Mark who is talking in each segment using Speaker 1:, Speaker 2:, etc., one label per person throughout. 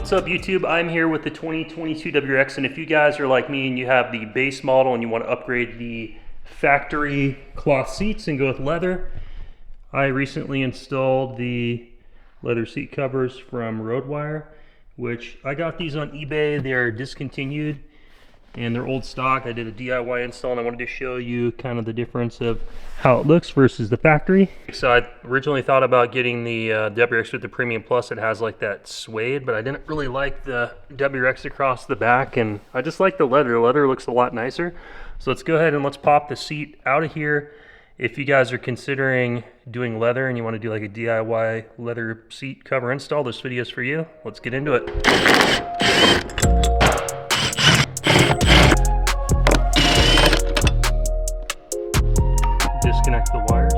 Speaker 1: What's up YouTube? I'm here with the 2022 WRX, and if you guys are like me and you have the base model and you want to upgrade the factory cloth seats and go with leather, I recently installed the leather seat covers from Roadwire, which I got these on eBay. They're discontinued and they're old stock. I did a DIY install and I wanted to show you kind of the difference of how it looks versus the factory. So I originally thought about getting the WRX with the Premium Plus. It has like that suede, but I didn't really like the WRX across the back, and I just like the leather. The leather looks a lot nicer. So let's go ahead and let's pop the seat out of here. If you guys are considering doing leather and you want to do like a DIY leather seat cover install, this video is for you. Let's get into it. Disconnect the wires.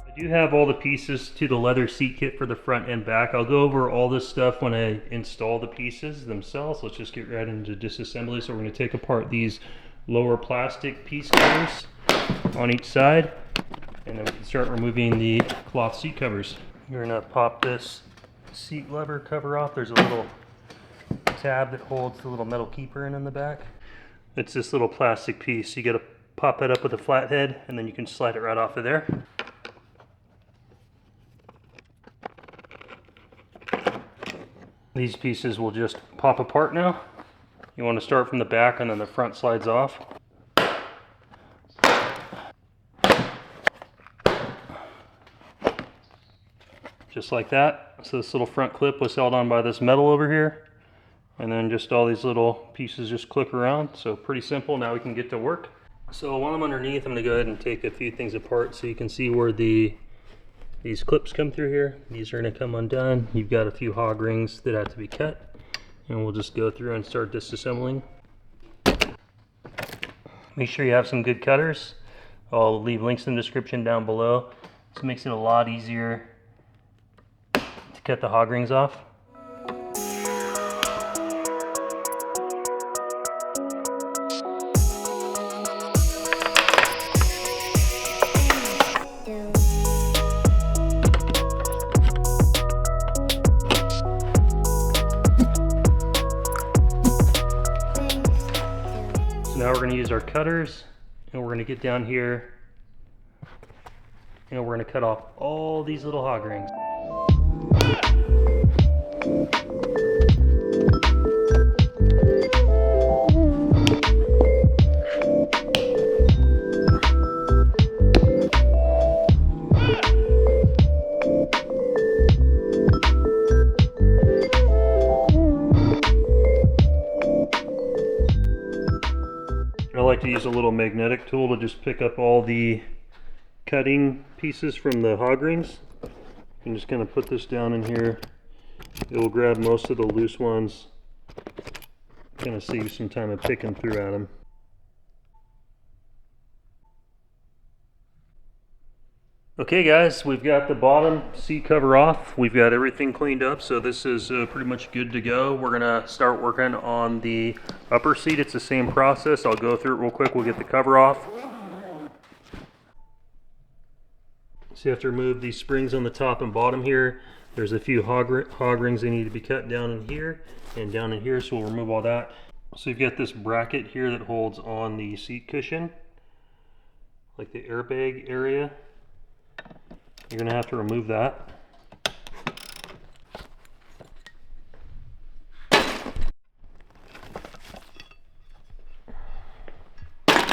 Speaker 1: I do have all the pieces to the leather seat kit for the front and back. I'll go over all this stuff when I install the pieces themselves. Let's just get right into disassembly. So we're going to take apart these lower plastic piece covers on each side, and then we can start removing the cloth seat covers. We're going to pop this seat lever cover off. There's a little tab that holds the little metal keeper in the back. It's this little plastic piece. You got to pop it up with a flathead and then you can slide it right off of there. These pieces will just pop apart now. You want to start from the back and then the front slides off. Just like that. So this little front clip was held on by this metal over here, and then just all these little pieces just clip around. So pretty simple. Now we can get to work. So while I'm underneath, I'm going to go ahead and take a few things apart so you can see where these clips come through here. These are going to come undone. You've got a few hog rings that have to be cut, and we'll just go through and start disassembling. Make sure you have some good cutters. I'll leave links in the description down below. This makes it a lot easier to cut the hog rings off. So now we're going to use our cutters, and we're going to get down here and we're going to cut off all these little hog rings. I like to use a little magnetic tool to just pick up all the cutting pieces from the hog rings. I'm just going to put this down in here. It will grab most of the loose ones. Going to save some time of picking through at them. Okay guys, we've got the bottom seat cover off. We've got everything cleaned up, so this is pretty much good to go. We're gonna start working on the upper seat. It's the same process. I'll go through it real quick. We'll get the cover off. So you have to remove these springs on the top and bottom here. There's a few hog rings that need to be cut down in here and down in here, so we'll remove all that. So you've got this bracket here that holds on the seat cushion, like the airbag area. You're going to have to remove that.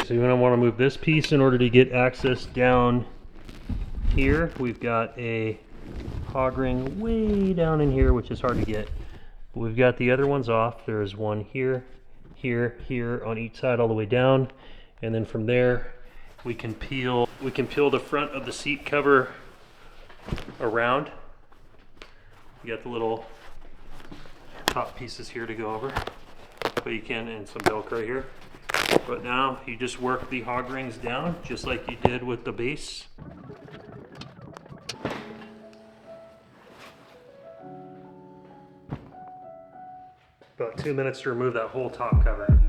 Speaker 1: So you're going to want to move this piece in order to get access down here. We've got a hog ring way down in here, which is hard to get. But we've got the other ones off. There's one here, here, here on each side all the way down. And then from there we can peel the front of the seat cover around. You got the little top pieces here to go over, but you can, and some Velcro here. But now you just work the hog rings down just like you did with the base. About 2 minutes to remove that whole top cover.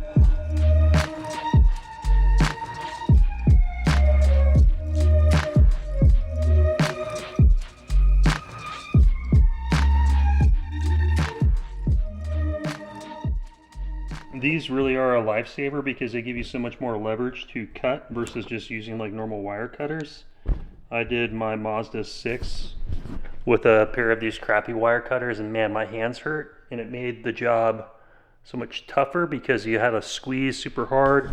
Speaker 1: These really are a lifesaver because they give you so much more leverage to cut versus just using like normal wire cutters. I did my Mazda 6 with a pair of these crappy wire cutters, and man, my hands hurt, and it made the job so much tougher because you had to squeeze super hard.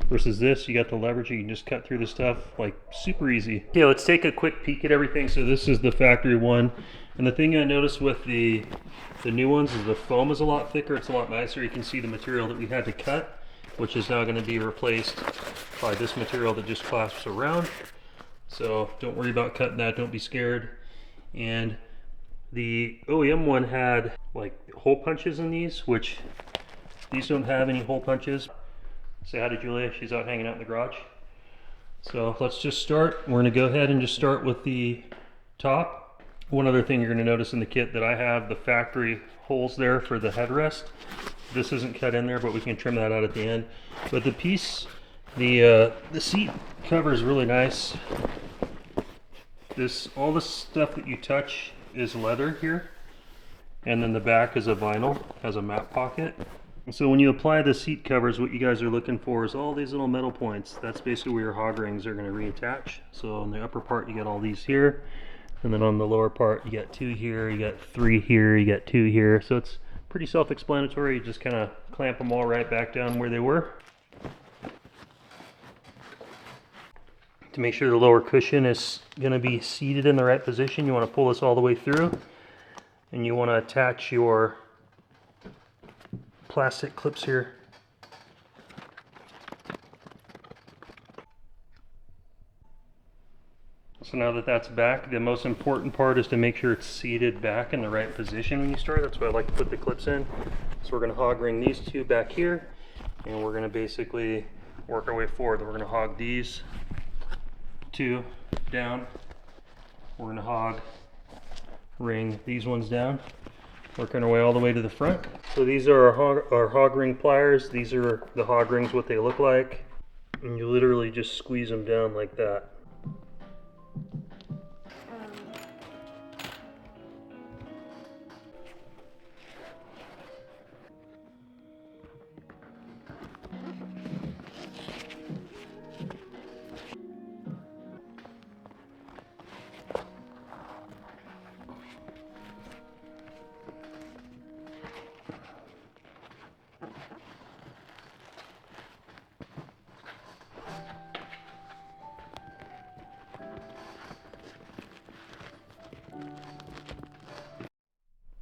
Speaker 1: Versus this, you got the leverage, you can just cut through the stuff like super easy. Okay, let's take a quick peek at everything. So this is the factory one. And the thing I noticed with the new ones is the foam is a lot thicker, it's a lot nicer. You can see the material that we had to cut, which is now gonna be replaced by this material that just clasps around. So don't worry about cutting that, don't be scared. And the OEM one had like hole punches in these, which these don't have any hole punches. Say hi to Julia, she's out hanging out in the garage. So let's just start. We're gonna go ahead and just start with the top. One other thing you're gonna notice in the kit that I have the factory holes there for the headrest. This isn't cut in there, but we can trim that out at the end. But the piece, the seat cover is really nice. All the stuff that you touch is leather here. And then the back is a vinyl, has a map pocket. So when you apply the seat covers, what you guys are looking for is all these little metal points. That's basically where your hog rings are going to reattach. So on the upper part, you got all these here. And then on the lower part, you got 2 here, you got 3 here, you got 2 here. So it's pretty self-explanatory. You just kind of clamp them all right back down where they were. To make sure the lower cushion is going to be seated in the right position, you want to pull this all the way through. And you want to attach your plastic clips here. So now that that's back, the most important part is to make sure it's seated back in the right position when you start. That's why I like to put the clips in. So we're going to hog ring these 2 back here, and we're going to basically work our way forward. We're going to hog these 2 down. We're going to hog ring these ones down. Working our way all the way to the front. So these are our hog ring pliers. These are the hog rings, what they look like. And you literally just squeeze them down like that.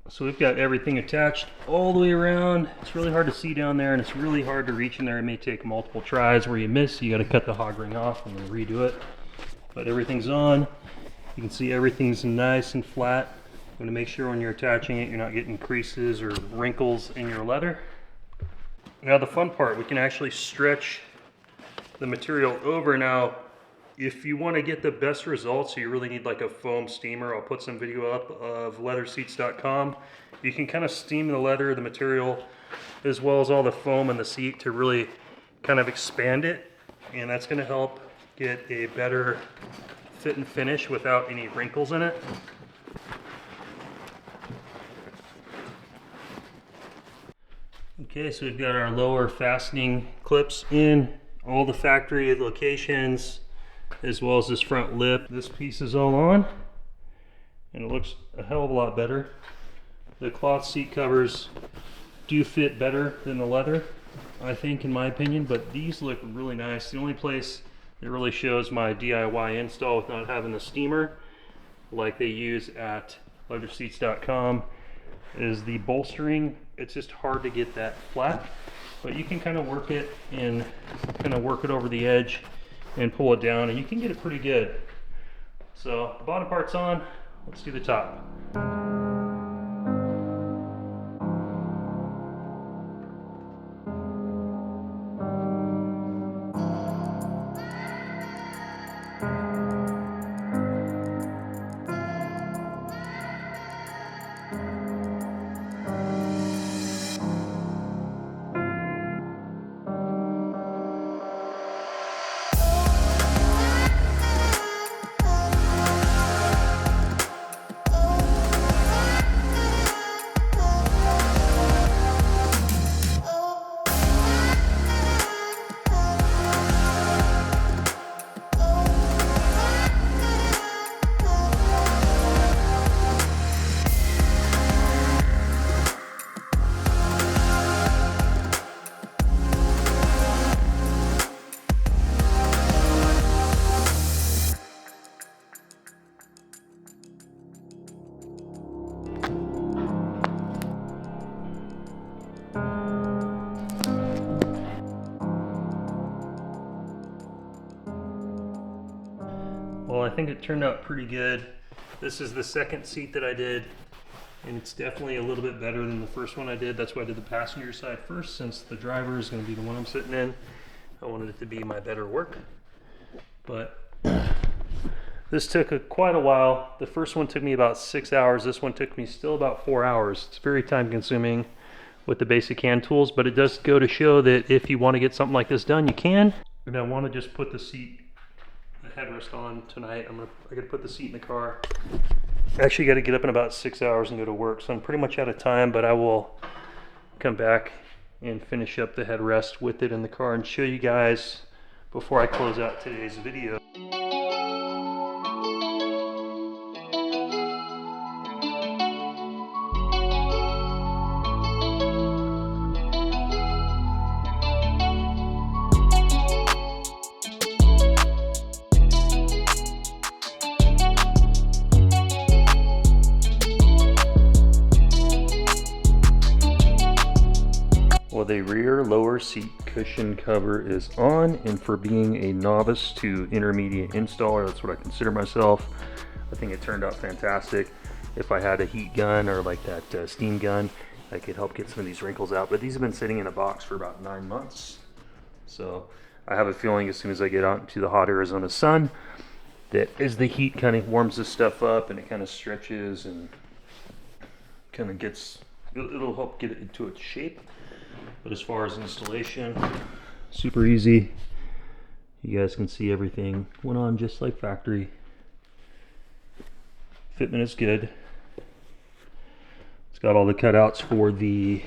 Speaker 1: So we've got everything attached all the way around. It's really hard to see down there, and it's really hard to reach in there. It may take multiple tries. Where you miss, you got to cut the hog ring off and then redo it. But everything's on. You can see everything's nice and flat. I'm going to make sure when you're attaching it, you're not getting creases or wrinkles in your leather. Now the fun part, we can actually stretch the material over. Now, if you want to get the best results, you really need like a foam steamer. I'll put some video up of leatherseats.com. You can kind of steam the leather, the material, as well as all the foam in the seat to really kind of expand it. And that's going to help get a better fit and finish without any wrinkles in it. Okay, so we've got our lower fastening clips in all the factory locations, as well as this front lip. This piece is all on, and it looks a hell of a lot better. The cloth seat covers do fit better than the leather, I think, in my opinion, but these look really nice. The only place that really shows my DIY install with not having the steamer like they use at leatherseats.com is the bolstering. It's just hard to get that flat, but you can kind of work it and kind of work it over the edge and pull it down, and you can get it pretty good. So the bottom part's on, let's do the top. Well, I think it turned out pretty good. This is the second seat that I did, and it's definitely a little bit better than the first one I did. That's why I did the passenger side first, since the driver is going to be the one I'm sitting in. I wanted it to be my better work. But this took quite a while. The first one took me about 6 hours. This one took me still about 4 hours. It's very time consuming with the basic hand tools, but it does go to show that if you want to get something like this done, you can. And I want to just put the headrest on tonight. I gotta put the seat in the car. I actually got to get up in about 6 hours and go to work, so I'm pretty much out of time, but I will come back and finish up the headrest with it in the car and show you guys before I close out today's video. Well, the rear lower seat cushion cover is on, and for being a novice to intermediate installer, that's what I consider myself, I think it turned out fantastic. If I had a heat gun or like that steam gun, I could help get some of these wrinkles out, but these have been sitting in a box for about 9 months. So I have a feeling as soon as I get out into the hot Arizona sun, that as the heat kind of warms this stuff up and it kind of stretches and kind of it'll help get it into its shape. But as far as installation, super easy. You guys can see everything went on just like factory. Fitment is good. It's got all the cutouts for the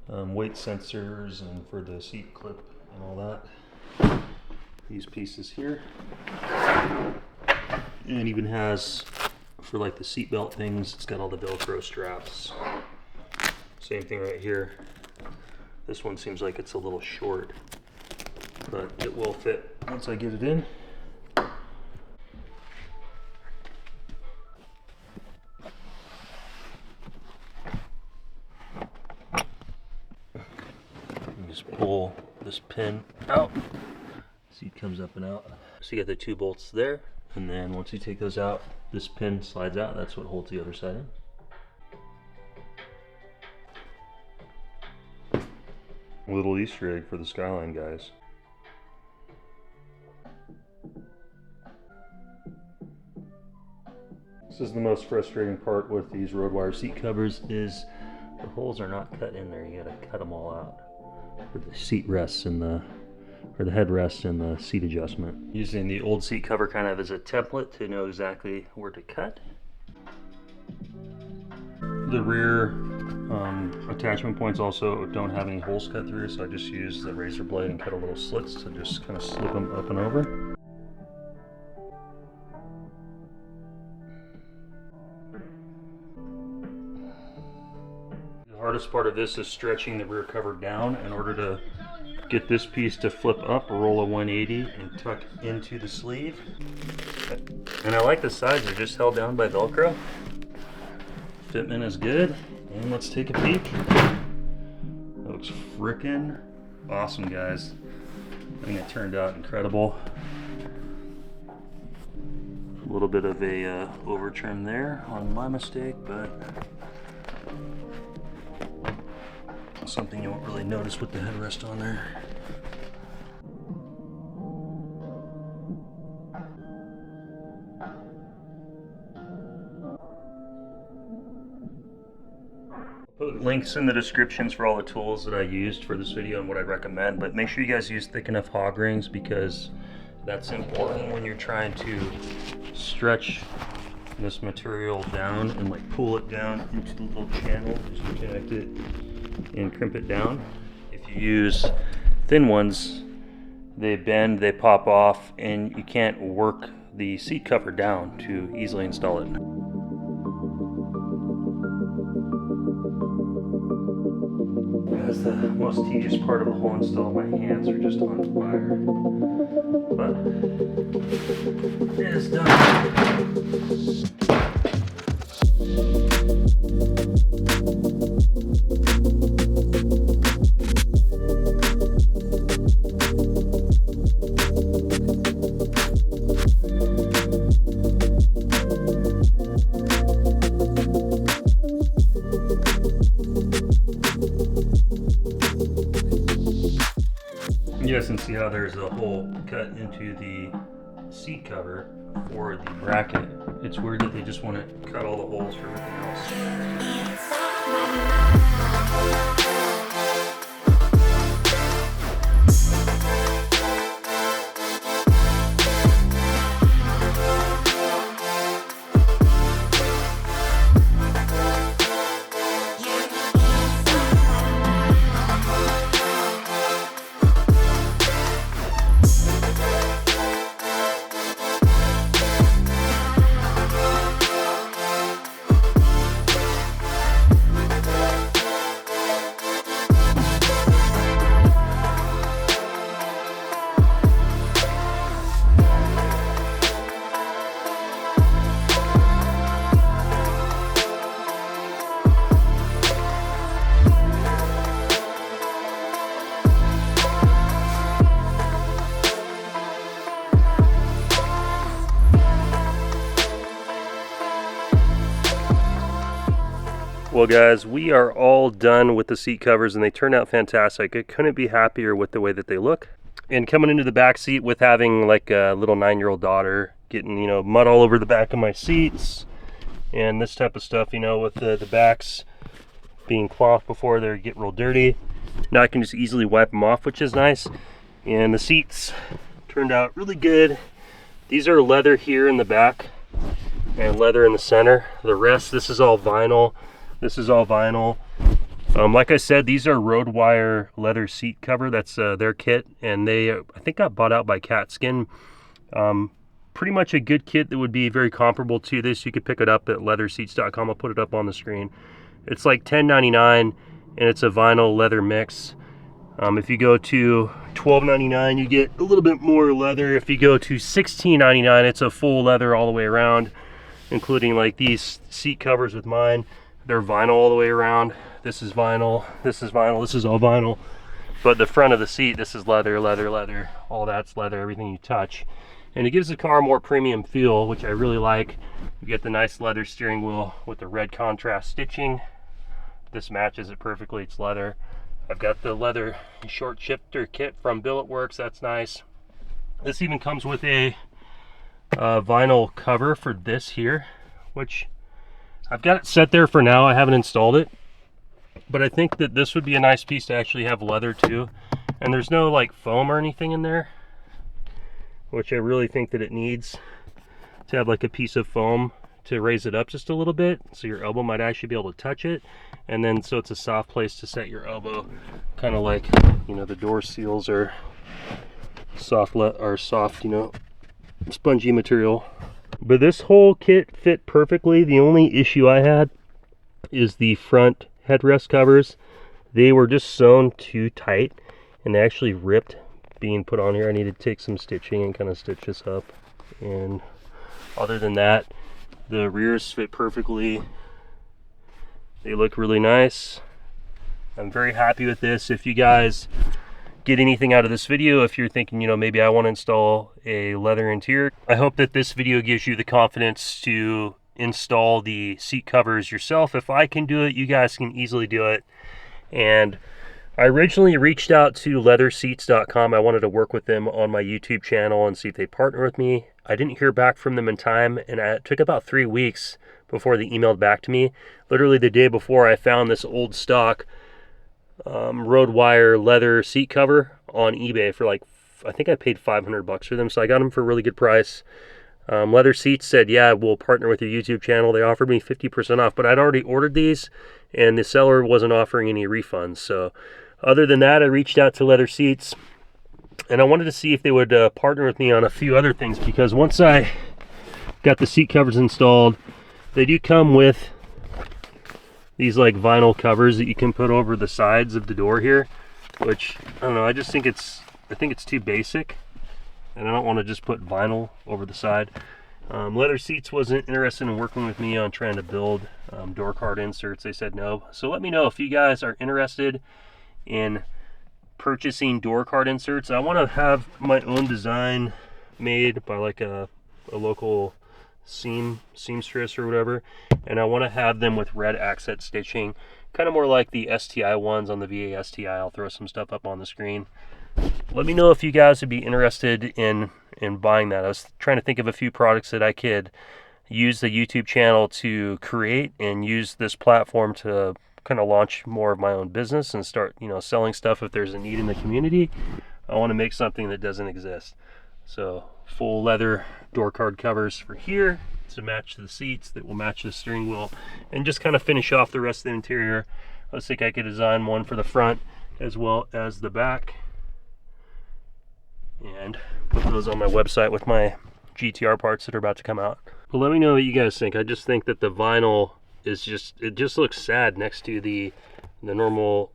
Speaker 1: weight sensors and for the seat clip and all that. These pieces here. And it even has, for like the seat belt things, it's got all the Velcro straps. Same thing right here. This one seems like it's a little short, but it will fit once I get it in. Just pull this pin out. Seat comes up and out. So you got the 2 bolts there, and then once you take those out, this pin slides out. That's what holds the other side in. Little Easter egg for the Skyline guys. This is the most frustrating part with these road wire seat covers, is the holes are not cut in there. You gotta cut them all out for the seat rests and the headrest and the seat adjustment. Using the old seat cover kind of as a template to know exactly where to cut. The rear attachment points also don't have any holes cut through, so I just use the razor blade and cut a little slits to just kind of slip them up and over. The hardest part of this is stretching the rear cover down in order to get this piece to flip up, roll a 180 and tuck into the sleeve. And I like the sides, they're just held down by Velcro. Fitment is good, and let's take a peek. That looks frickin' awesome, guys. I think it turned out incredible. A little bit of a over trim there on my mistake, but something you won't really notice with the headrest on there. Put links in the descriptions for all the tools that I used for this video and what I recommend, but make sure you guys use thick enough hog rings, because that's important when you're trying to stretch this material down and like pull it down into the little channel just to connect it and crimp it down. If you use thin ones, they bend, they pop off, and you can't work the seat cover down to easily install it. That's the most tedious part of the whole install. My hands are just on fire, but it is done. guys can see how there's a hole cut into the seat cover for the bracket. It's weird that they just want to cut all the holes for everything else. Well guys, we are all done with the seat covers and they turned out fantastic. I couldn't be happier with the way that they look. And coming into the back seat with having like a little 9-year-old daughter, getting, you know, mud all over the back of my seats and this type of stuff, you know, with the backs being cloth before they get real dirty. Now I can just easily wipe them off, which is nice. And the seats turned out really good. These are leather here in the back and leather in the center. The rest, this is all vinyl. This is all vinyl. Like I said, these are road wire leather seat cover. That's their kit, and they I think got bought out by Cat Skin. Pretty much a good kit that would be very comparable to this. You could pick it up at leatherseats.com. I'll put it up on the screen. It's like $10.99, and it's a vinyl leather mix. If you go to $12.99, you get a little bit more leather. If you go to $16.99, it's a full leather all the way around, including like these seat covers with mine. They're vinyl all the way around. This is vinyl, this is vinyl, this is all vinyl. But the front of the seat, this is leather, leather, leather. All that's leather, everything you touch. And it gives the car a more premium feel, which I really like. You get the nice leather steering wheel with the red contrast stitching. This matches it perfectly, it's leather. I've got the leather short shifter kit from WRX, that's nice. This even comes with a vinyl cover for this here, which I've got it set there for now. I haven't installed it, but I think that this would be a nice piece to actually have leather too. And there's no like foam or anything in there, which I really think that it needs to have like a piece of foam to raise it up just a little bit, so your elbow might actually be able to touch it, and then so it's a soft place to set your elbow, kind of like, you know, the door seals are soft, you know, spongy material. But this whole kit fit perfectly. The only issue I had is the front headrest covers. They were just sewn too tight and they actually ripped being put on here. I need to take some stitching and kind of stitch this up. And other than that, the rears fit perfectly. They look really nice. I'm very happy with this. If you guys get anything out of this video, if you're thinking, you know, maybe I want to install a leather interior, I hope that this video gives you the confidence to install the seat covers yourself. If I can do it, you guys can easily do it. And I originally reached out to leatherseats.com. I wanted to work with them on my YouTube channel and see if they'd partner with me. I didn't hear back from them in time, and it took about 3 weeks before they emailed back to me. Literally the day before, I found this old stock road wire leather seat cover on eBay for like, I think I paid $500 for them, so I got them for a really good price. Leather Seats said, yeah, we'll partner with your YouTube channel. They offered me 50% off, but I'd already ordered these and the seller wasn't offering any refunds. So other than that, I reached out to Leather Seats and I wanted to see if they would partner with me on a few other things, because once I got the seat covers installed, they do come with these like vinyl covers that you can put over the sides of the door here, which I don't know, I just think it's too basic, and I don't want to just put vinyl over the side. Leather Seats wasn't interested in working with me on trying to build door card inserts. They said no. So let me know if you guys are interested in purchasing door card inserts. I want to have my own design made by like a local seamstress or whatever, and I want to have them with red accent stitching, kind of more like the STI ones on the VA STI. I'll throw some stuff up on the screen. Let me know if you guys would be interested in buying that. I was trying to think of a few products that I could use the YouTube channel to create and use this platform to kind of launch more of my own business and start, you know, selling stuff if there's a need in the community. I want to make something that doesn't exist. So full leather door card covers for here to match the seats that will match the steering wheel, and just kind of finish off the rest of the interior. I think I could design one for the front as well as the back and put those on my website with my GTR parts that are about to come out. But let me know what you guys think. I just think that the vinyl is just, it just looks sad next to the normal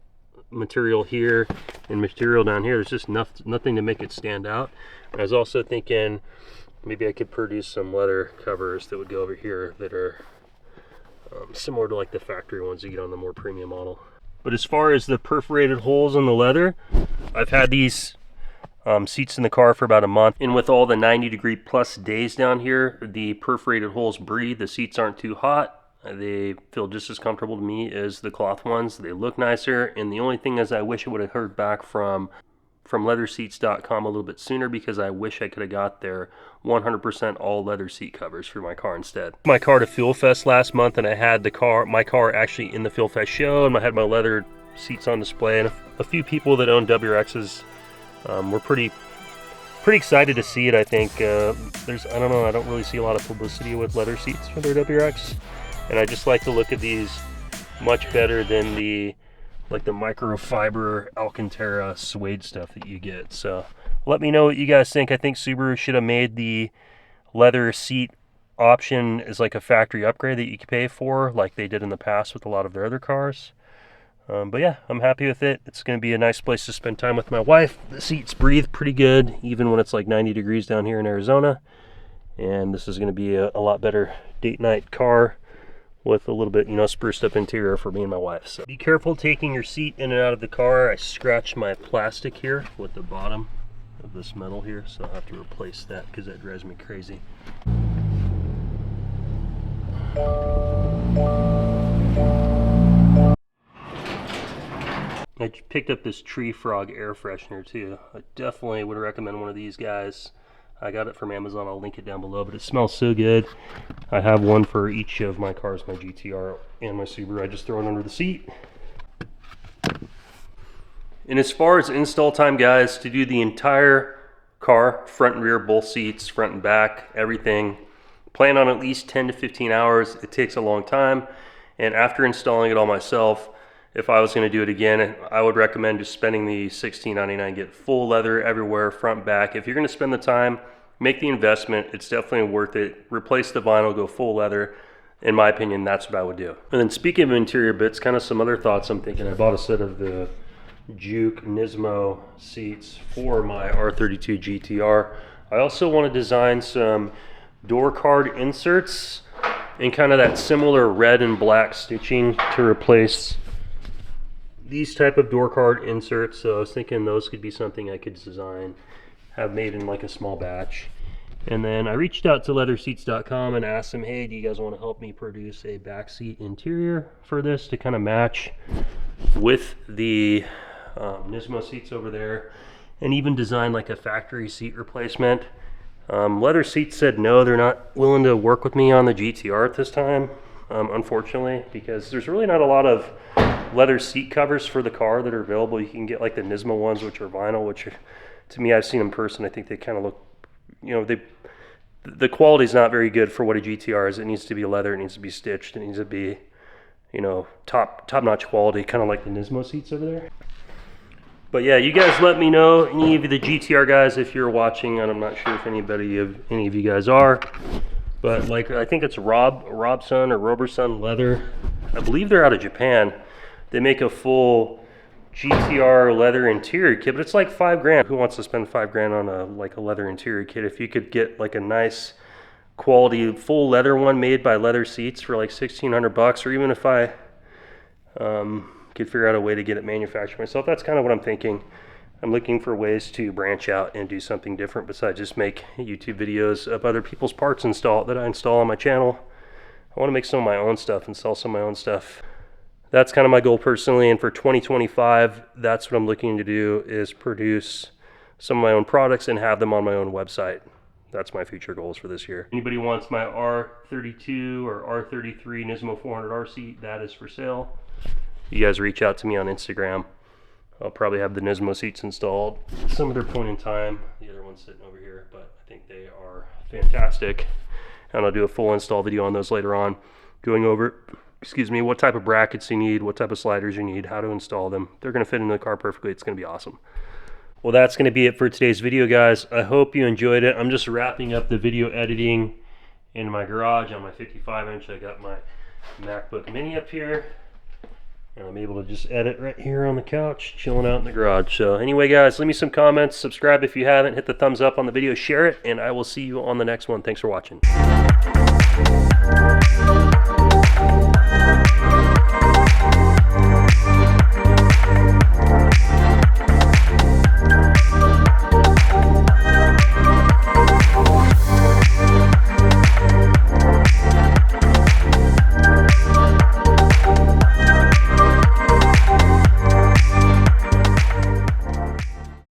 Speaker 1: material here and material down here. There's just nothing to make it stand out. I was also thinking maybe I could produce some leather covers that would go over here that are similar to like the factory ones you get on the more premium model. But as far as the perforated holes in the leather, I've had these seats in the car for about a month, and with all the 90-degree plus days down here, the perforated holes breathe. The seats aren't too hot. They feel just as comfortable to me as the cloth ones. They look nicer, and the only thing is I wish I would have heard back from leatherseats.com a little bit sooner, because I wish I could have got their 100% all leather seat covers for my car instead. My car to Fuel Fest last month, and I had my car actually in the Fuel Fest show, and I had my leather seats on display, and a few people that own WRXs we're pretty excited to see it. I think I don't know, I don't really see a lot of publicity with leather seats for their WRX, and I just like to look at these much better than the microfiber Alcantara suede stuff that you get. So let me know what you guys think. I think Subaru should have made the leather seat option as like a factory upgrade that you could pay for, like they did in the past with a lot of their other cars. But yeah, I'm happy with it. It's going to be a nice place to spend time with my wife. The seats breathe pretty good, even when it's like 90 degrees down here in Arizona. And this is going to be a lot better date night car with a little bit, you know, spruced up interior for me and my wife. So be careful taking your seat in and out of the car. I scratched my plastic here with the bottom of this metal here, so I'll have to replace that because that drives me crazy. I picked up this Tree Frog air freshener too. I definitely would recommend one of these guys. I got it from Amazon, I'll link it down below, but it smells so good. I have one for each of my cars, my GTR and my Subaru. I just throw it under the seat. And as far as install time, guys, to do the entire car, front and rear, both seats, front and back, everything, plan on at least 10 to 15 hours. It takes a long time. And after installing it all myself, if I was going to do it again, I would recommend just spending the $16.99, get full leather everywhere, front, back. If you're going to spend the time, make the investment. It's definitely worth it. Replace the vinyl, go full leather. In my opinion, that's what I would do. And then speaking of interior bits, kind of some other thoughts I'm thinking. I bought a set of the Juke Nismo seats for my R32 GTR. I also want to design some door card inserts in kind of that similar red and black stitching to replace these type of door card inserts. So I was thinking those could be something I could design, have made in like a small batch. And then I reached out to leatherseats.com and asked them, hey, do you guys want to help me produce a backseat interior for this to kind of match with the Nismo seats over there, and even design like a factory seat replacement. Leather Seats said no, they're not willing to work with me on the GTR at this time, unfortunately, because there's really not a lot of leather seat covers for the car that are available. You can get like the Nismo ones, which are vinyl, which are, to me, I've seen in person, I think they kind of look, you know, the quality is not very good for what a GTR is. It needs to be leather, it needs to be stitched, it needs to be, you know, top-notch quality, kind of like the Nismo seats over there. But yeah, you guys let me know, any of the GTR guys, if you're watching, and I'm not sure if any of you guys are, but like, I think it's Robson or Roberson Leather. I believe they're out of Japan. They make a full GTR leather interior kit, but it's like $5 grand. Who wants to spend $5 grand on a leather interior kit? If you could get like a nice quality full leather one made by Leather Seats for like $1,600, or even if I could figure out a way to get it manufactured myself, that's kind of what I'm thinking. I'm looking for ways to branch out and do something different besides just make YouTube videos of other people's parts that I install on my channel. I want to make some of my own stuff and sell some of my own stuff. that's kind of my goal personally. And for 2025, that's what I'm looking to do, is produce some of my own products and have them on my own website. That's my future goals for this year. Anybody wants my R32 or R33 Nismo 400R seat, that is for sale. You guys reach out to me on Instagram. I'll probably have the Nismo seats installed at some other point in time. The other one's sitting over here, but I think they are fantastic. And I'll do a full install video on those later on, going over, excuse me, what type of brackets you need, what type of sliders you need, how to install them. They're gonna fit in the car perfectly. It's gonna be awesome. Well, that's going to be it for today's video, guys. I hope you enjoyed it. I'm just wrapping up the video editing in my garage on my 55-inch. I got my MacBook Mini up here, and I'm able to just edit right here on the couch, chilling out in the garage. So anyway, guys, leave me some comments. Subscribe if you haven't. Hit the thumbs up on the video. Share it, and I will see you on the next one. Thanks for watching.